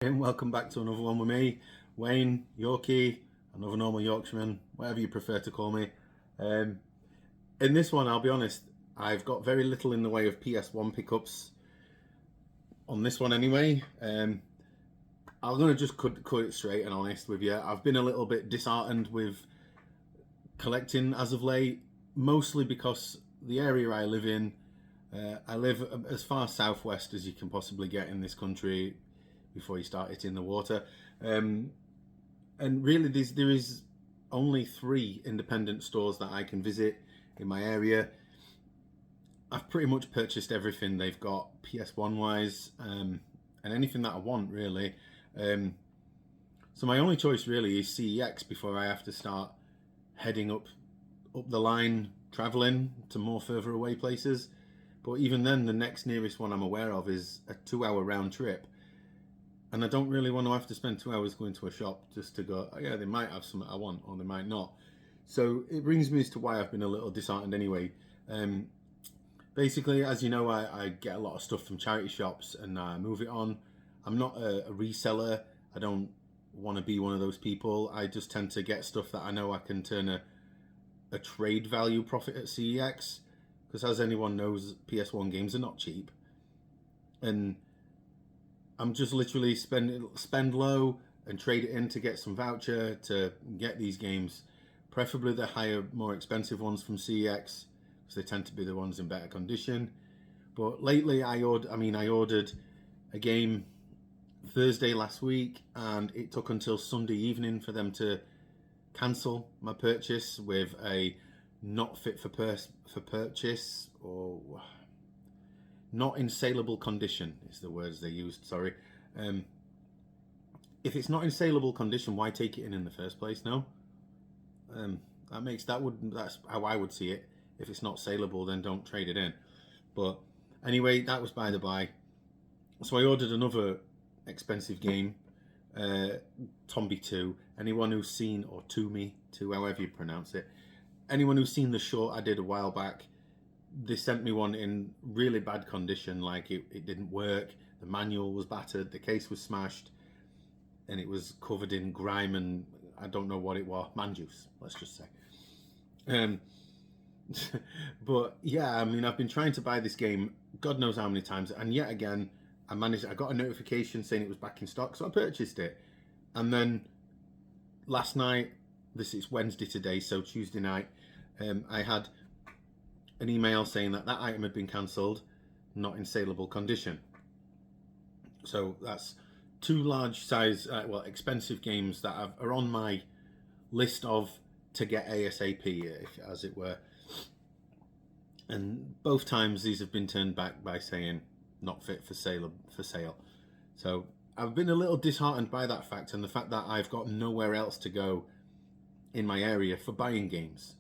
And welcome back to another one with me, Wayne, Yorkie, another normal Yorkshireman, whatever you prefer to call me. In this one, I'll be honest, I've got very little in the way of PS1 pickups on this one anyway. I'm going to just cut it straight and honest with you. I've been a little bit disheartened with collecting as of late, mostly because the area I live in, I live as far southwest as you can possibly get in this country before you start hitting the water. And really there is only 3 independent stores that I can visit in my area. I've pretty much purchased everything they've got PS1 wise, and anything that I want really. So my only choice really is CEX before I have to start heading up the line, traveling to more further away places. But even then, the next nearest one I'm aware of is a 2-hour round trip. And I don't really want to have to spend 2 hours going to a shop just to go, oh yeah, they might have something I want or they might not. So it brings me as to why I've been a little disheartened anyway. Basically, as you know, I get a lot of stuff from charity shops and I move it on. I'm not a reseller. I don't want to be one of those people. I just tend to get stuff that I know I can turn a trade value profit at CEX. Because as anyone knows, PS1 games are not cheap. And I'm just literally spend low and trade it in to get some voucher to get these games. Preferably the higher, more expensive ones from CEX, because they tend to be the ones in better condition. But lately I ordered a game Thursday last week, and it took until Sunday evening for them to cancel my purchase with a not fit for purchase, or not in saleable condition is the words they used, sorry. If it's not in saleable condition, why take it in the first place? No. That's how I would see it. If it's not saleable, then don't trade it in. But anyway, that was by the by. So I ordered another expensive game, Tombi 2. Anyone who's seen, or Toomey 2, however you pronounce it, anyone who's seen the short I did a while back, they sent me one in really bad condition, like it didn't work, the manual was battered, the case was smashed, and it was covered in grime and I don't know what it was, man juice, let's just say. But yeah, I mean, I've been trying to buy this game God knows how many times, and yet again I got a notification saying it was back in stock, so I purchased it. And then last night, it's Wednesday today, so Tuesday night, I had an email saying that item had been cancelled, not in saleable condition. So that's 2 large size, expensive games that are on my list of to get ASAP, as it were. And both times these have been turned back by saying not fit for sale. So I've been a little disheartened by that fact, and the fact that I've got nowhere else to go in my area for buying games.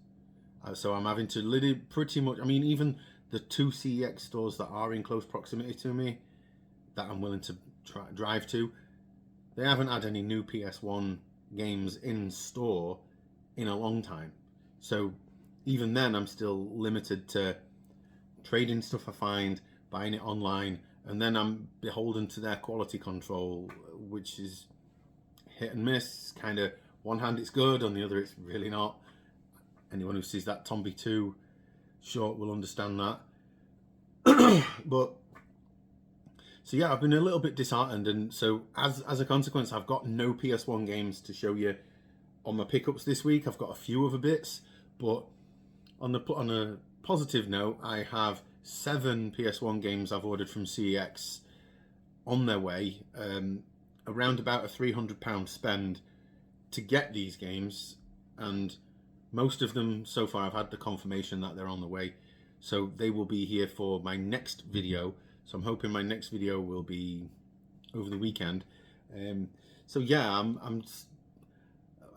So I'm having to literally pretty much, I mean, even the 2 CEX stores that are in close proximity to me, that I'm willing to drive to, they haven't had any new PS1 games in store in a long time. So even then, I'm still limited to trading stuff I find, buying it online, and then I'm beholden to their quality control, which is hit and miss. Kind of, one hand it's good, on the other it's really not. Anyone who sees that Tombi 2 short will understand that. But so yeah, I've been a little bit disheartened, and so as a consequence, I've got no PS1 games to show you on my pickups this week. I've got a few other bits, but on a positive note, I have 7 PS1 games I've ordered from CEX on their way. Around about a £300 spend to get these games, and most of them so far I've had the confirmation that they're on the way, so they will be here for my next video. So I'm hoping my next video will be over the weekend. So yeah, I'm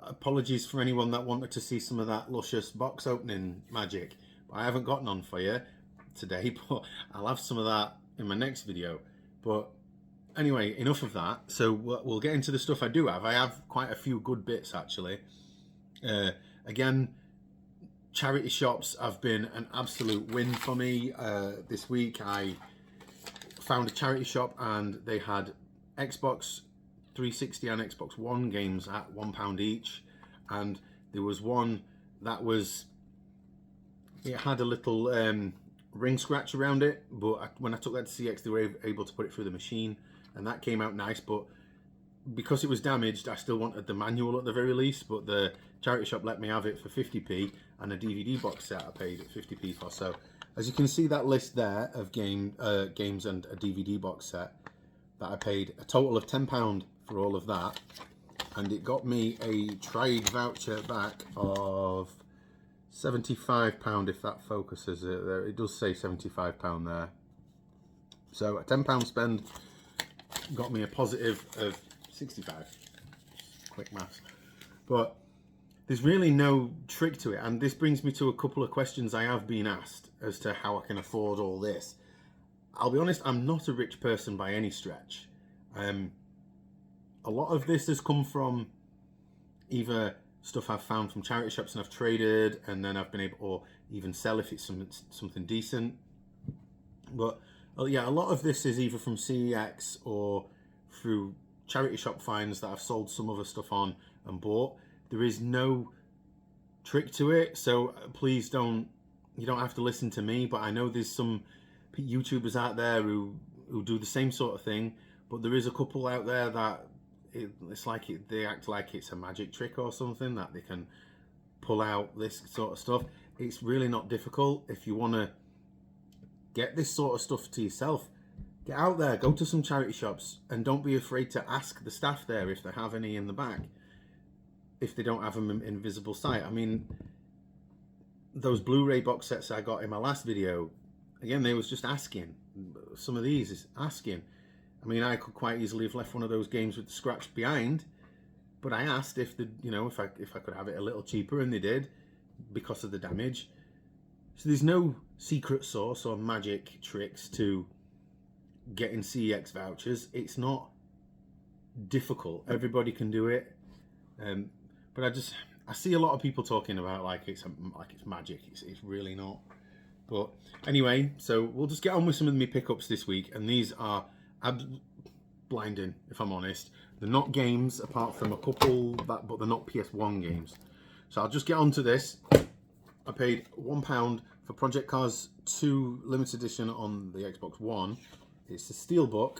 apologies for anyone that wanted to see some of that luscious box opening magic, but I haven't got none for you today, but I'll have some of that in my next video. But anyway, enough of that. So we'll get into the stuff I do have. I have quite a few good bits actually. Again, charity shops have been an absolute win for me. This week I found a charity shop and they had Xbox 360 and Xbox One games at £1 each, and there was one that was, it had a little ring scratch around it, but when I took that to CX, they were able to put it through the machine, and that came out nice. But because it was damaged, I still wanted the manual at the very least, but the charity shop let me have it for 50p, and a DVD box set I paid at 50p for. So as you can see, that list there of games and a DVD box set, that I paid a total of £10 for all of that, and it got me a trade voucher back of £75, if that focuses it there. It does say £75 there. So a £10 spend got me a positive of 65. Quick maths. But there's really no trick to it, and this brings me to a couple of questions I have been asked as to how I can afford all this. I'll be honest, I'm not a rich person by any stretch. A lot of this has come from either stuff I've found from charity shops and I've traded, and then I've been able, or even sell if it's something decent. But yeah, a lot of this is either from CEX or through charity shop finds that I've sold some other stuff on and bought. There is no trick to it, so please you don't have to listen to me, but I know there's some YouTubers out there who do the same sort of thing, but there is a couple out there that it's like they act like it's a magic trick or something, that they can pull out this sort of stuff. It's really not difficult. If you want to get this sort of stuff to yourself, get out there, go to some charity shops, and don't be afraid to ask the staff there if they have any in the back, if they don't have them in visible sight. I mean, those Blu-ray box sets I got in my last video, again, they was just asking. Some of these is asking. I mean, I could quite easily have left one of those games with the scratch behind, but I asked if I could have it a little cheaper, and they did, because of the damage. So there's no secret sauce or magic tricks to getting CEX vouchers. It's not difficult. Everybody can do it. But I see a lot of people talking about like it's magic. It's really not. But anyway, so we'll just get on with some of my pickups this week, and these are blinding, if I'm honest. They're not games, apart from a couple, but they're not PS1 games. So I'll just get on to this. I paid £1 for Project Cars 2 limited edition on the Xbox One. It's a steelbook.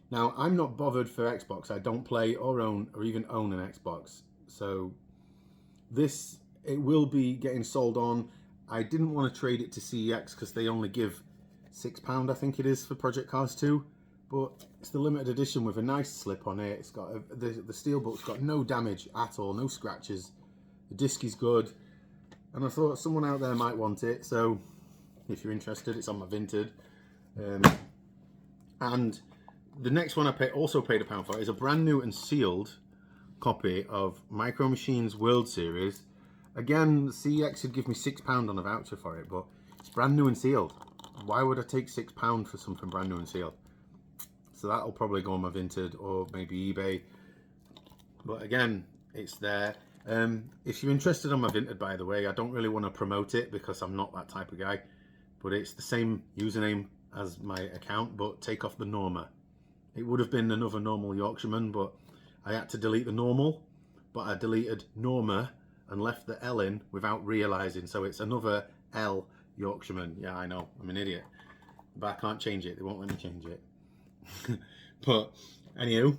Now, I'm not bothered for Xbox. I don't play or even own an Xbox. So this, it will be getting sold on. I didn't want to trade it to CEX because they only give £6, I think it is, for Project Cars 2. But it's the limited edition with a nice slip on it. It's got the steelbook's got no damage at all, no scratches. The disc is good, and I thought someone out there might want it. So if you're interested, it's on my Vinted. And the next one I also paid £1 for is a brand new and sealed copy of Micro Machines World Series. Again, CEX would give me £6 on a voucher for it, but it's brand new and sealed. Why would I take £6 for something brand new and sealed? So that'll probably go on my Vinted or maybe eBay. But again, it's there. If you're interested on my Vinted, by the way, I don't really want to promote it because I'm not that type of guy. But it's the same username as my account, but take off the Norma. It would have been another normal Yorkshireman, but I had to delete the normal. But I deleted Norma and left the L in without realising. So it's another L Yorkshireman. Yeah, I know, I'm an idiot. But I can't change it. They won't let me change it. But anywho,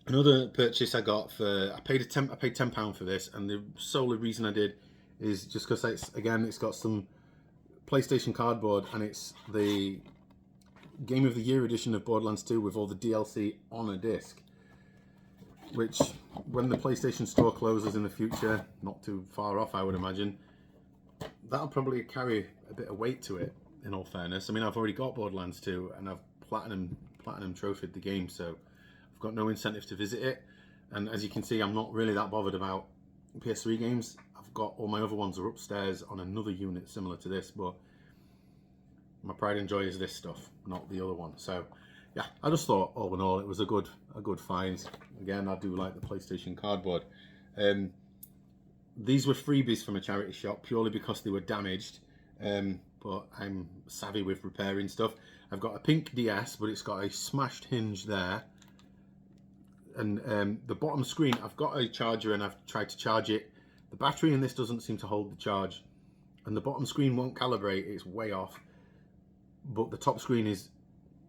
another purchase I got for, I paid £10 for this, and the sole reason I did is just because it's got some PlayStation cardboard, and it's the Game of the Year edition of Borderlands 2 with all the DLC on a disc, which when the PlayStation store closes in the future, not too far off I would imagine, that'll probably carry a bit of weight to it, in all fairness. I mean, I've already got Borderlands 2 and I've platinum trophied the game, so I've got no incentive to visit it. And as you can see, I'm not really that bothered about PS3 games. I've got all my other ones are upstairs on another unit similar to this, but my pride and joy is this stuff, not the other one. So yeah, I just thought all in all it was a good find. Again, I do like the PlayStation cardboard. These were freebies from a charity shop purely because they were damaged, but I'm savvy with repairing stuff. I've got a pink DS, but it's got a smashed hinge there. And the bottom screen, I've got a charger and I've tried to charge it. The battery in this doesn't seem to hold the charge, and the bottom screen won't calibrate. It's way off, but the top screen is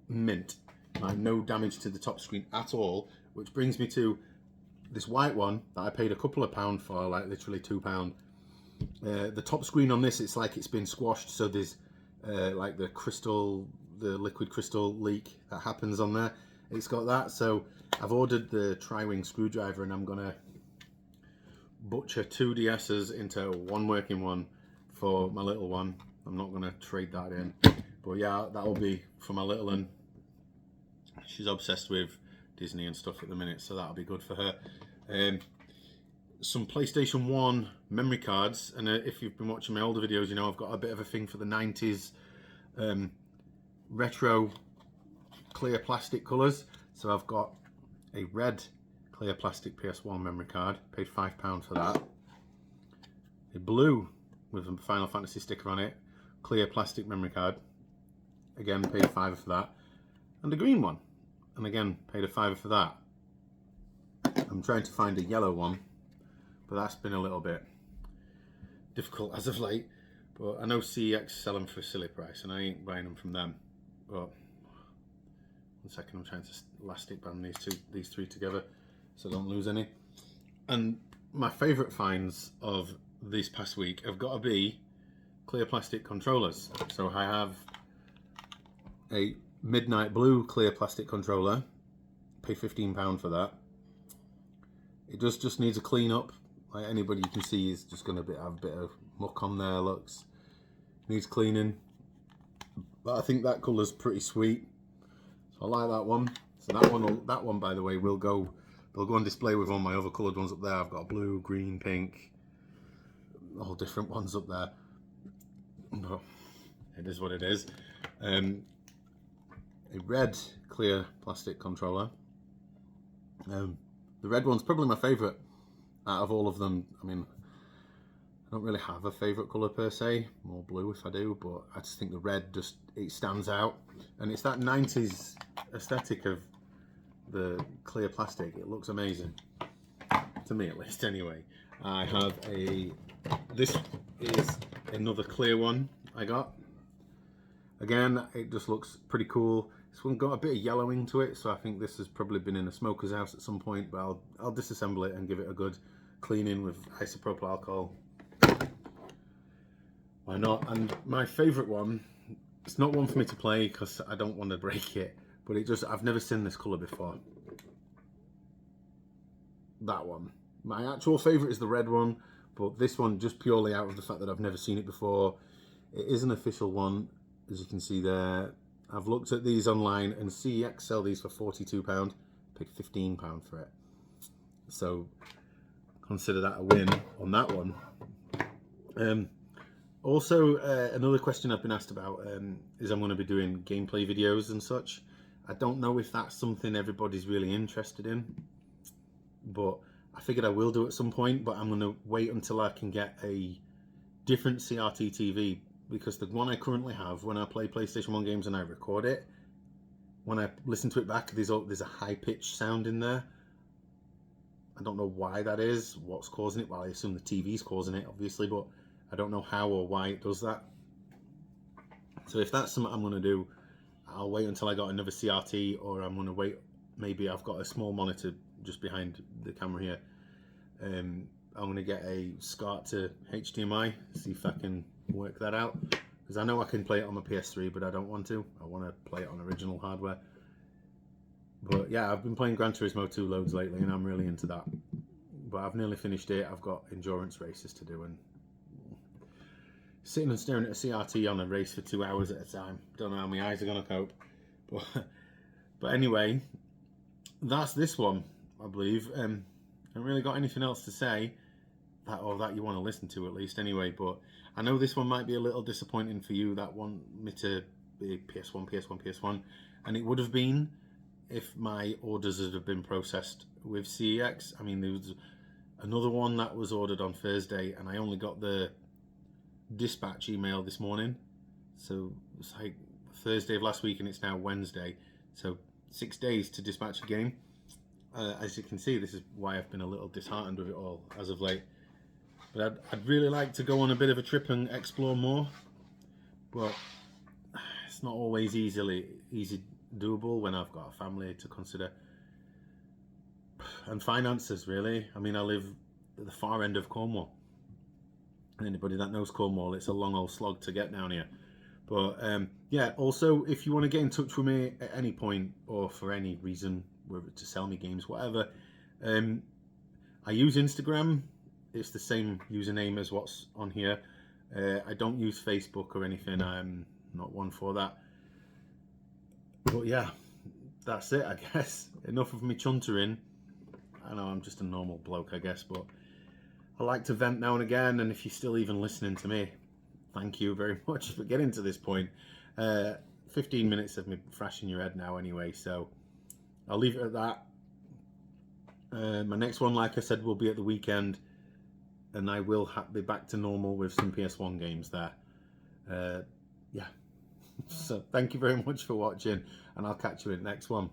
mint. Like, no damage to the top screen at all, which brings me to this white one that I paid a couple of pounds for, like literally £2. The top screen on this, it's like it's been squashed, so there's like the liquid crystal leak that happens on there. It's got that, so I've ordered the tri-wing screwdriver and I'm gonna butcher 2 DS's into one working one for my little one. I'm not gonna trade that in, but yeah, that'll be for my little one. She's obsessed with Disney and stuff at the minute, so that'll be good for her. Some PlayStation 1 memory cards, and if you've been watching my older videos, you know I've got a bit of a thing for the 90s retro clear plastic colours. So I've got a red clear plastic PS1 memory card, paid £5 for that. A blue with a Final Fantasy sticker on it, clear plastic memory card, again paid £5 for that. And a green one, and again paid a £5 for that. I'm trying to find a yellow one, but that's been a little bit difficult as of late. But I know CEX sell them for a silly price, and I ain't buying them from them. But 1 second, I'm trying to elastic band these three together so I don't lose any. And my favourite finds of this past week have got to be clear plastic controllers. So I have a midnight blue clear plastic controller, pay £15 for that. It just needs a clean up. Like anybody you can see is just going to have a bit of muck on there. Looks needs cleaning, but I think that colour's pretty sweet, so I like that one. So that one by the way they'll go on display with all my other coloured ones up there. I've got blue, green, pink, all different ones up there, but it is what it is. A red clear plastic controller. The red one's probably my favourite out of all of them. I mean, I don't really have a favourite colour per se, more blue if I do, but I just think the red it stands out. And it's that 90s aesthetic of the clear plastic. It looks amazing, to me at least anyway. I have this is another clear one I got. Again, it just looks pretty cool. This one got a bit of yellowing to it, so I think this has probably been in a smoker's house at some point, but I'll disassemble it and give it a good cleaning with isopropyl alcohol. Why not? And my favourite one, it's not one for me to play because I don't want to break it, but I've never seen this colour before. That one. My actual favourite is the red one, but this one just purely out of the fact that I've never seen it before. It is an official one, as you can see there. I've looked at these online and CEX sell these for £42, paid £15 for it. So consider that a win on that one. Also, another question I've been asked about is I'm going to be doing gameplay videos and such. I don't know if that's something everybody's really interested in, but I figured I will do at some point, but I'm going to wait until I can get a different CRT TV, because the one I currently have, when I play PlayStation 1 games and I record it, when I listen to it back, there's a high-pitched sound in there. I don't know why that is, what's causing it. Well, I assume the TV's causing it, obviously, but I don't know how or why it does that. So if that's something I'm going to do, I'll wait until I got another CRT, or I'm going to wait, maybe I've got a small monitor just behind the camera here. I'm going to get a SCART to HDMI, see if I can work that out, because I know I can play it on my PS3, but I don't want to. I want to play it on original hardware. But yeah, I've been playing Gran Turismo 2 loads lately, and I'm really into that. But I've nearly finished it. I've got endurance races to do, and sitting and staring at a CRT on a race for 2 hours at a time, don't know how my eyes are going to cope. But anyway, that's this one, I believe. I haven't really got anything else to say that you want to listen to, at least anyway. But I know this one might be a little disappointing for you that want me to be PS1, and it would have been if my orders had have been processed with CEX. I mean, there was another one that was ordered on Thursday, and I only got the dispatch email this morning, so it's like Thursday of last week and it's now Wednesday, so 6 days to dispatch a game. as you can see, this is why I've been a little disheartened with it all as of late. But I'd really like to go on a bit of a trip and explore more, but it's not always easy doable when I've got a family to consider and finances, really. I mean, I live at the far end of Cornwall. Anybody that knows Cornwall, it's a long old slog to get down here. But yeah, also, if you want to get in touch with me at any point or for any reason, whether to sell me games, whatever, I use Instagram. It's the same username as what's on here. I don't use Facebook or anything. I'm not one for that. But yeah, that's it, I guess. Enough of me chuntering. I know I'm just a normal bloke, I guess, but I like to vent now and again, and if you're still even listening to me, thank you very much for getting to this point. 15 minutes of me thrashing your head now anyway, so I'll leave it at that. My next one, like I said, will be at the weekend, and I will be back to normal with some PS1 games there. Yeah. So thank you very much for watching, and I'll catch you in the next one.